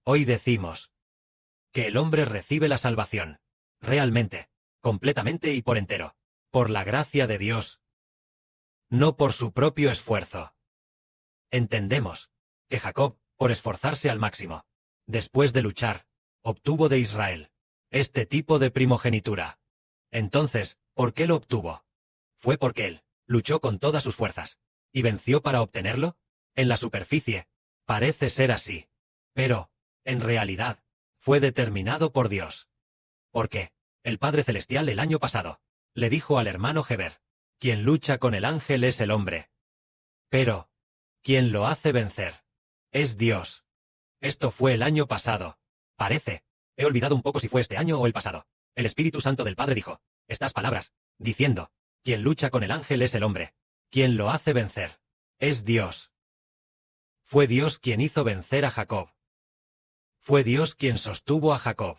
Hoy decimos que el hombre recibe la salvación, realmente, completamente y por entero, por la gracia de Dios, no por su propio esfuerzo. Entendemos que Jacob, por esforzarse al máximo, después de luchar, obtuvo de Israel este tipo de primogenitura. Entonces, ¿por qué lo obtuvo? ¿Fue porque él luchó con todas sus fuerzas y venció para obtenerlo? En la superficie, parece ser así. Pero, en realidad, fue determinado por Dios. Porque el Padre Celestial el año pasado le dijo al hermano Heber: quien lucha con el ángel es el hombre. Pero, quien lo hace vencer es Dios. Esto fue el año pasado. Parece. He olvidado un poco si fue este año o el pasado. El Espíritu Santo del Padre dijo estas palabras, diciendo: quien lucha con el ángel es el hombre. Quien lo hace vencer es Dios. Fue Dios quien hizo vencer a Jacob. Fue Dios quien sostuvo a Jacob.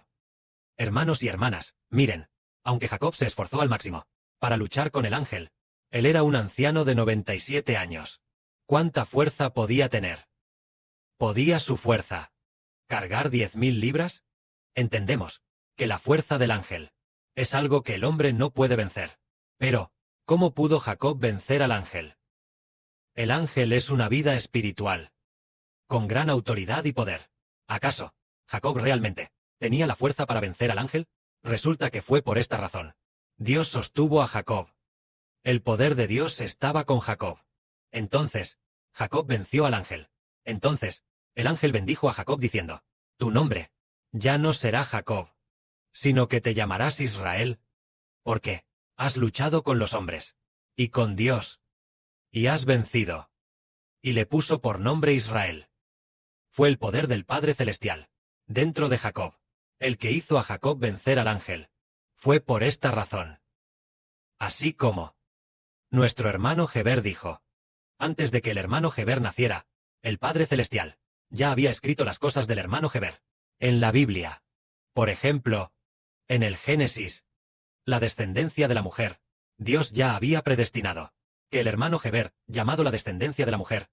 Hermanos y hermanas, miren, aunque Jacob se esforzó al máximo para luchar con el ángel, él era un anciano de 97 años. ¿Cuánta fuerza podía tener? ¿Podía su fuerza cargar 10.000 libras? Entendemos que la fuerza del ángel es algo que el hombre no puede vencer. Pero, ¿cómo pudo Jacob vencer al ángel? El ángel es una vida espiritual, con gran autoridad y poder. ¿Acaso Jacob realmente tenía la fuerza para vencer al ángel? Resulta que fue por esta razón. Dios sostuvo a Jacob. El poder de Dios estaba con Jacob. Entonces, Jacob venció al ángel. Entonces, el ángel bendijo a Jacob diciendo: tu nombre ya no será Jacob, sino que te llamarás Israel, porque has luchado con los hombres y con Dios, y has vencido. Y le puso por nombre Israel. Fue el poder del Padre Celestial dentro de Jacob el que hizo a Jacob vencer al ángel. Fue por esta razón. Así como nuestro hermano Heber dijo, antes de que el hermano Heber naciera, el Padre Celestial ya había escrito las cosas del hermano Heber en la Biblia. Por ejemplo, en el Génesis, la descendencia de la mujer, Dios ya había predestinado que el hermano Heber, llamado la descendencia de la mujer,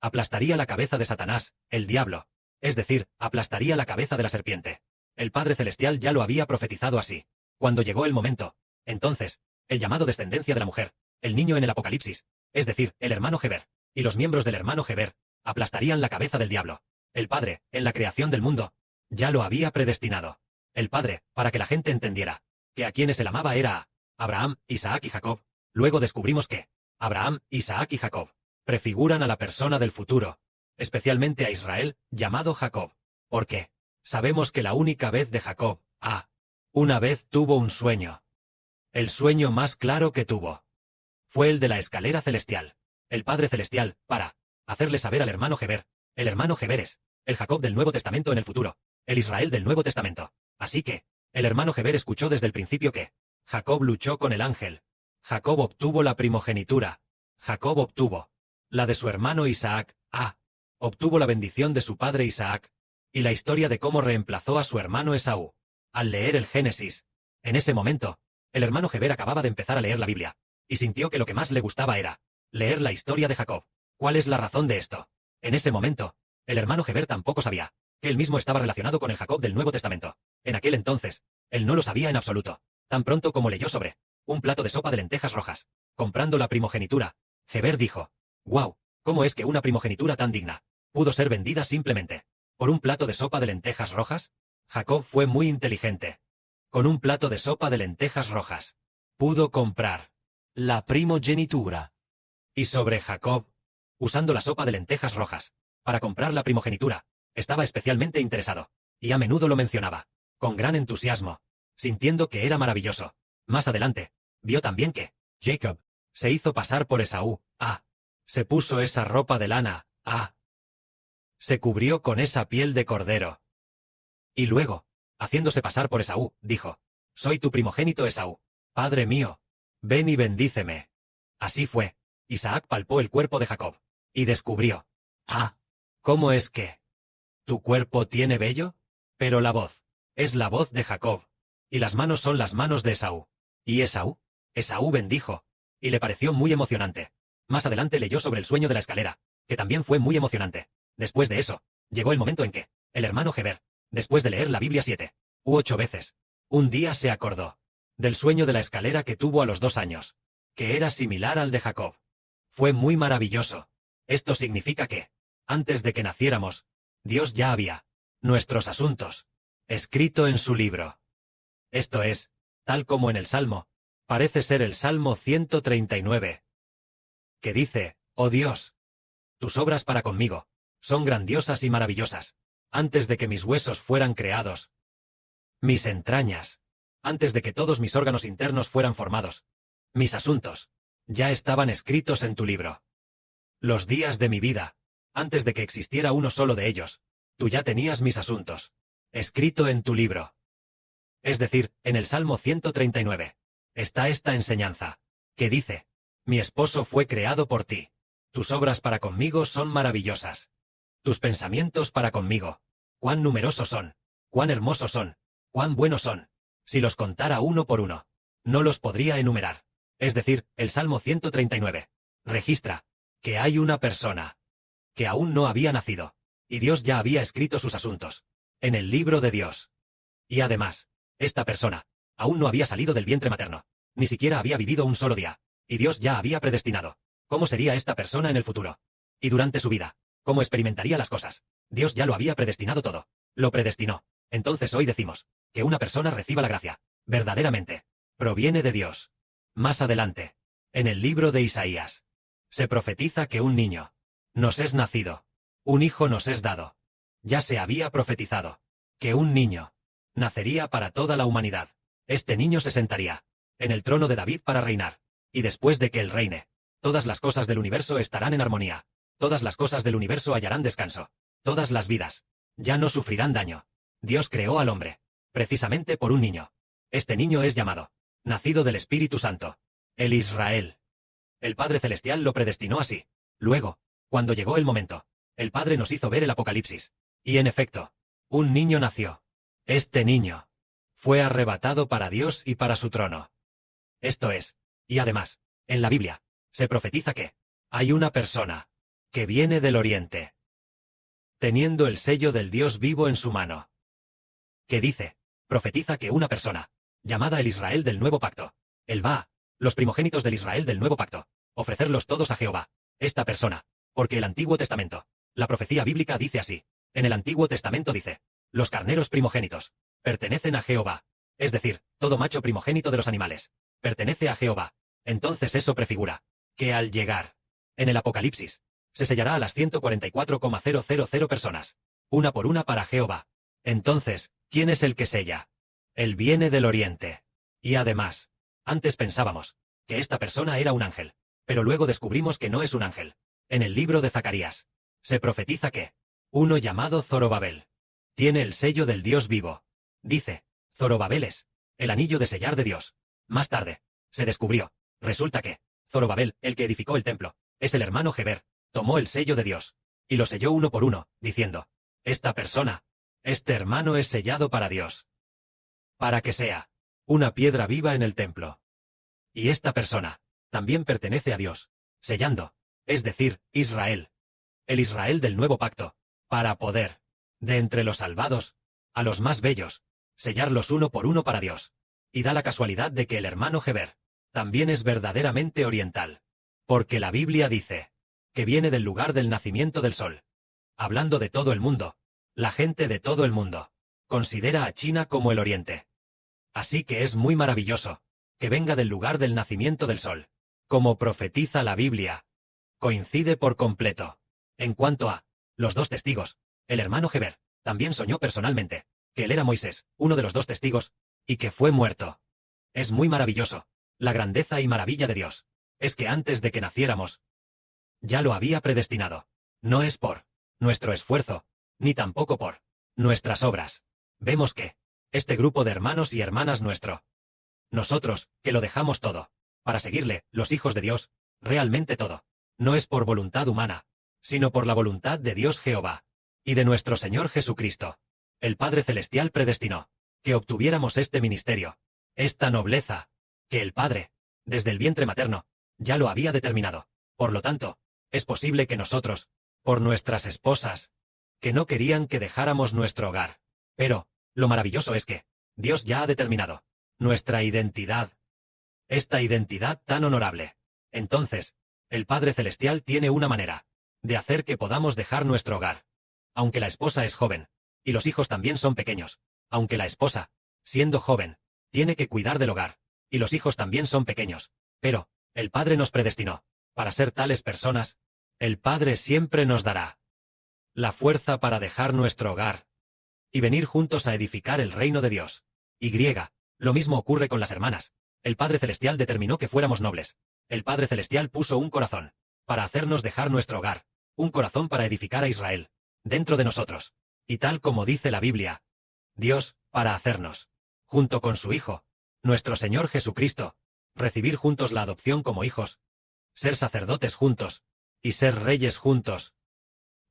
aplastaría la cabeza de Satanás, el diablo, es decir, aplastaría la cabeza de la serpiente. El Padre Celestial ya lo había profetizado así. Cuando llegó el momento, entonces, el llamado descendencia de la mujer, el niño en el Apocalipsis, es decir, el hermano Heber, y los miembros del hermano Heber, aplastarían la cabeza del diablo. El Padre, en la creación del mundo, ya lo había predestinado. El Padre, para que la gente entendiera que a quienes él amaba era a Abraham, Isaac y Jacob. Luego descubrimos que Abraham, Isaac y Jacob prefiguran a la persona del futuro, especialmente a Israel, llamado Jacob. Porque sabemos que la única vez de Jacob, una vez tuvo un sueño. El sueño más claro que tuvo fue el de la escalera celestial. El Padre Celestial, para hacerle saber al hermano Heber, el hermano Heber es el Jacob del Nuevo Testamento en el futuro, el Israel del Nuevo Testamento. Así que, el hermano Heber escuchó desde el principio que Jacob luchó con el ángel. Jacob obtuvo la primogenitura. Jacob obtuvo la de su hermano Isaac. Obtuvo la bendición de su padre Isaac. Y la historia de cómo reemplazó a su hermano Esaú. Al leer el Génesis, en ese momento, el hermano Heber acababa de empezar a leer la Biblia, y sintió que lo que más le gustaba era leer la historia de Jacob. ¿Cuál es la razón de esto? En ese momento, el hermano Heber tampoco sabía que él mismo estaba relacionado con el Jacob del Nuevo Testamento. En aquel entonces, él no lo sabía en absoluto. Tan pronto como leyó sobre un plato de sopa de lentejas rojas, comprando la primogenitura, Heber dijo: «¡Guau! ¿Cómo es que una primogenitura tan digna pudo ser vendida simplemente por un plato de sopa de lentejas rojas?» Jacob fue muy inteligente. Con un plato de sopa de lentejas rojas, pudo comprar la primogenitura. Y sobre Jacob, usando la sopa de lentejas rojas, para comprar la primogenitura, estaba especialmente interesado, y a menudo lo mencionaba, con gran entusiasmo, sintiendo que era maravilloso. Más adelante, vio también que Jacob se hizo pasar por Esaú. Se puso esa ropa de lana. Se cubrió con esa piel de cordero. Y luego, haciéndose pasar por Esaú, dijo: «Soy tu primogénito Esaú. Padre mío, ven y bendíceme». Así fue. Isaac palpó el cuerpo de Jacob, y descubrió: ¿cómo es que tu cuerpo tiene vello? Pero la voz es la voz de Jacob, y las manos son las manos de Esaú. ¿Y Esaú? Esaú bendijo, y le pareció muy emocionante. Más adelante leyó sobre el sueño de la escalera, que también fue muy emocionante. Después de eso, llegó el momento en que El hermano Heber, después de leer la Biblia 7 u 8 veces, un día se acordó del sueño de la escalera que tuvo a los 2 años, que era similar al de Jacob. Fue muy maravilloso. Esto significa que, antes de que naciéramos, Dios ya había nuestros asuntos escrito en su libro. Esto es, tal como en el Salmo, parece ser el Salmo 139, que dice: «Oh Dios, tus obras para conmigo son grandiosas y maravillosas, antes de que mis huesos fueran creados, mis entrañas, antes de que todos mis órganos internos fueran formados, mis asuntos ya estaban escritos en tu libro. Los días de mi vida, antes de que existiera uno solo de ellos, tú ya tenías mis asuntos escrito en tu libro». Es decir, en el Salmo 139 está esta enseñanza, que dice: «Mi esposo fue creado por ti. Tus obras para conmigo son maravillosas. Tus pensamientos para conmigo, cuán numerosos son, cuán hermosos son, cuán buenos son. Si los contara uno por uno, no los podría enumerar». Es decir, el Salmo 139 registra que hay una persona que aún no había nacido, y Dios ya había escrito sus asuntos en el libro de Dios. Y además, esta persona aún no había salido del vientre materno, ni siquiera había vivido un solo día, y Dios ya había predestinado cómo sería esta persona en el futuro. Y durante su vida, cómo experimentaría las cosas. Dios ya lo había predestinado todo. Lo predestinó. Entonces hoy decimos que una persona reciba la gracia, verdaderamente, proviene de Dios. Más adelante, en el libro de Isaías, se profetiza que un niño nos es nacido, un hijo nos es dado. Ya se había profetizado que un niño nacería para toda la humanidad. Este niño se sentaría en el trono de David para reinar, y después de que él reine, todas las cosas del universo estarán en armonía, todas las cosas del universo hallarán descanso, todas las vidas ya no sufrirán daño. Dios creó al hombre, precisamente por un niño. Este niño es llamado, nacido del Espíritu Santo, el Israel. El Padre Celestial lo predestinó así. Luego, cuando llegó el momento, el Padre nos hizo ver el Apocalipsis, y en efecto, un niño nació. Este niño fue arrebatado para Dios y para su trono. Esto es, y además, en la Biblia, se profetiza que hay una persona que viene del oriente, teniendo el sello del Dios vivo en su mano. Que dice, profetiza que una persona, llamada el Israel del Nuevo Pacto, él va, los primogénitos del Israel del Nuevo Pacto, ofrecerlos todos a Jehová. Esta persona, porque el Antiguo Testamento, la profecía bíblica dice así. En el Antiguo Testamento dice: «Los carneros primogénitos pertenecen a Jehová». Es decir, todo macho primogénito de los animales pertenece a Jehová. Entonces eso prefigura que al llegar, en el Apocalipsis, se sellará a las 144,000 personas, una por una para Jehová. Entonces, ¿quién es el que sella? Él viene del oriente. Y además, antes pensábamos que esta persona era un ángel, pero luego descubrimos que no es un ángel. En el libro de Zacarías, se profetiza que uno llamado Zorobabel tiene el sello del Dios vivo. Dice, Zorobabel es el anillo de sellar de Dios. Más tarde, se descubrió, resulta que Zorobabel, el que edificó el templo, es el hermano Heber, tomó el sello de Dios, y lo selló uno por uno, diciendo: «Esta persona, este hermano es sellado para Dios, para que sea una piedra viva en el templo». Y esta persona también pertenece a Dios, sellando, es decir, Israel, el Israel del nuevo pacto, para poder, de entre los salvados, a los más bellos, sellarlos uno por uno para Dios. Y da la casualidad de que el hermano Heber también es verdaderamente oriental, porque la Biblia dice que viene del lugar del nacimiento del sol. Hablando de todo el mundo, la gente de todo el mundo considera a China como el oriente. Así que es muy maravilloso que venga del lugar del nacimiento del sol. Como profetiza la Biblia, coincide por completo. En cuanto a los dos testigos, el hermano Heber también soñó personalmente que él era Moisés, uno de los dos testigos, y que fue muerto. Es muy maravilloso. La grandeza y maravilla de Dios es que antes de que naciéramos, ya lo había predestinado. No es por nuestro esfuerzo, ni tampoco por nuestras obras. Vemos que este grupo de hermanos y hermanas nuestro, nosotros, que lo dejamos todo para seguirle, los hijos de Dios, realmente todo, no es por voluntad humana, sino por la voluntad de Dios Jehová, y de nuestro Señor Jesucristo. El Padre Celestial predestinó que obtuviéramos este ministerio, esta nobleza, que el Padre, desde el vientre materno, ya lo había determinado. Por lo tanto, es posible que nosotros, por nuestras esposas, que no querían que dejáramos nuestro hogar. Pero, lo maravilloso es que, Dios ya ha determinado nuestra identidad. Esta identidad tan honorable. Entonces, el Padre Celestial tiene una manera de hacer que podamos dejar nuestro hogar. Aunque la esposa es joven, y los hijos también son pequeños, aunque la esposa, siendo joven, tiene que cuidar del hogar, y los hijos también son pequeños, pero, el Padre nos predestinó para ser tales personas. El Padre siempre nos dará la fuerza para dejar nuestro hogar y venir juntos a edificar el reino de Dios. Lo mismo ocurre con las hermanas. El Padre Celestial determinó que fuéramos nobles. El Padre Celestial puso un corazón para hacernos dejar nuestro hogar, un corazón para edificar a Israel dentro de nosotros. Y tal como dice la Biblia, Dios, para hacernos, junto con su Hijo, nuestro Señor Jesucristo, recibir juntos la adopción como hijos, ser sacerdotes juntos, y ser reyes juntos.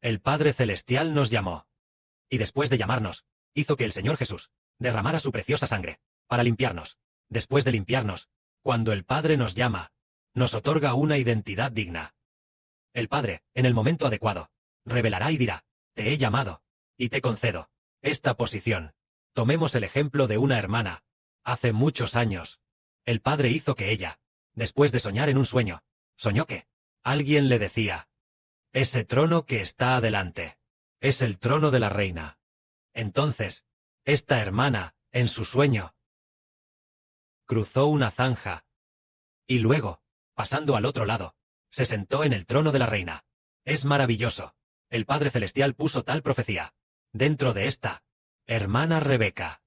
El Padre Celestial nos llamó. Y después de llamarnos, hizo que el Señor Jesús derramara su preciosa sangre para limpiarnos. Después de limpiarnos, cuando el Padre nos llama, nos otorga una identidad digna. El Padre, en el momento adecuado, revelará y dirá, te he llamado, y te concedo esta posición. Tomemos el ejemplo de una hermana. Hace muchos años, el Padre hizo que ella, después de soñar en un sueño, soñó que alguien le decía, ese trono que está adelante es el trono de la reina. Entonces, esta hermana, en su sueño, cruzó una zanja, y luego, pasando al otro lado, se sentó en el trono de la reina. Es maravilloso. El Padre Celestial puso tal profecía dentro de esta hermana Rebeca.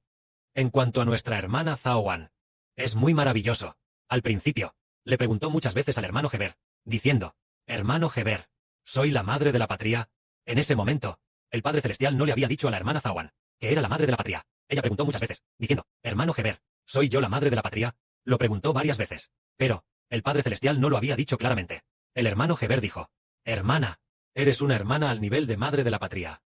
En cuanto a nuestra hermana Zaowan, es muy maravilloso. Al principio, le preguntó muchas veces al hermano Heber, diciendo, hermano Heber, ¿soy la madre de la patria? En ese momento, el Padre Celestial no le había dicho a la hermana Zaowan que era la madre de la patria. Ella preguntó muchas veces, diciendo, hermano Heber, ¿soy yo la madre de la patria? Lo preguntó varias veces, pero, el Padre Celestial no lo había dicho claramente. El hermano Heber dijo, hermana, eres una hermana al nivel de madre de la patria.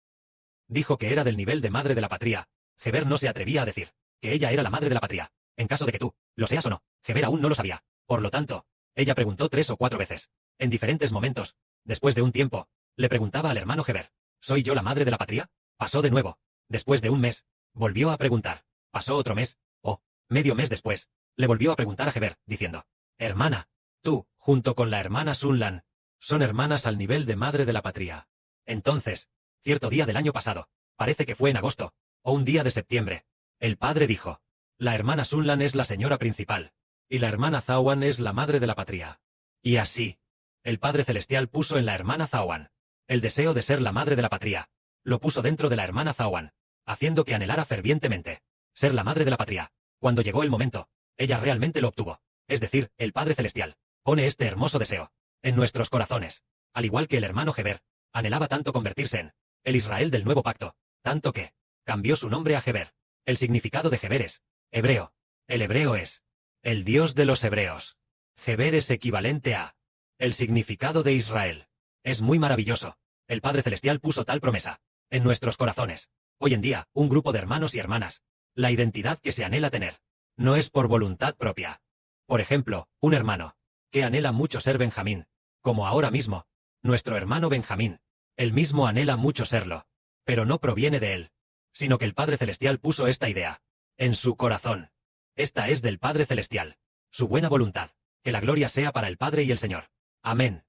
Dijo que era del nivel de madre de la patria. Heber no se atrevía a decir que ella era la madre de la patria. En caso de que tú lo seas o no, Heber aún no lo sabía. Por lo tanto, ella preguntó 3 o 4 veces. En diferentes momentos, después de un tiempo, le preguntaba al hermano Heber, ¿soy yo la madre de la patria? Pasó de nuevo. Después de un mes, volvió a preguntar. Pasó otro mes, o, medio mes después, le volvió a preguntar a Heber, diciendo, hermana, tú, junto con la hermana Sunlan, son hermanas al nivel de madre de la patria. Entonces, cierto día del año pasado, parece que fue en agosto, o un día de septiembre, el padre dijo, la hermana Sunlan es la señora principal, y la hermana Zaowan es la madre de la patria. Y así, el Padre Celestial puso en la hermana Zaowan el deseo de ser la madre de la patria, lo puso dentro de la hermana Zaowan, haciendo que anhelara fervientemente ser la madre de la patria. Cuando llegó el momento, ella realmente lo obtuvo. Es decir, el Padre Celestial pone este hermoso deseo en nuestros corazones, al igual que el hermano Heber anhelaba tanto convertirse en el Israel del nuevo pacto, tanto que cambió su nombre a Heber. El significado de Heber es hebreo. El hebreo es el Dios de los hebreos. Heber es equivalente a el significado de Israel. Es muy maravilloso. El Padre Celestial puso tal promesa en nuestros corazones. Hoy en día, un grupo de hermanos y hermanas, la identidad que se anhela tener, no es por voluntad propia. Por ejemplo, un hermano que anhela mucho ser Benjamín, como ahora mismo, nuestro hermano Benjamín, él mismo anhela mucho serlo, pero no proviene de él, sino que el Padre Celestial puso esta idea en su corazón. Esta es del Padre Celestial, su buena voluntad, que la gloria sea para el Padre y el Señor. Amén.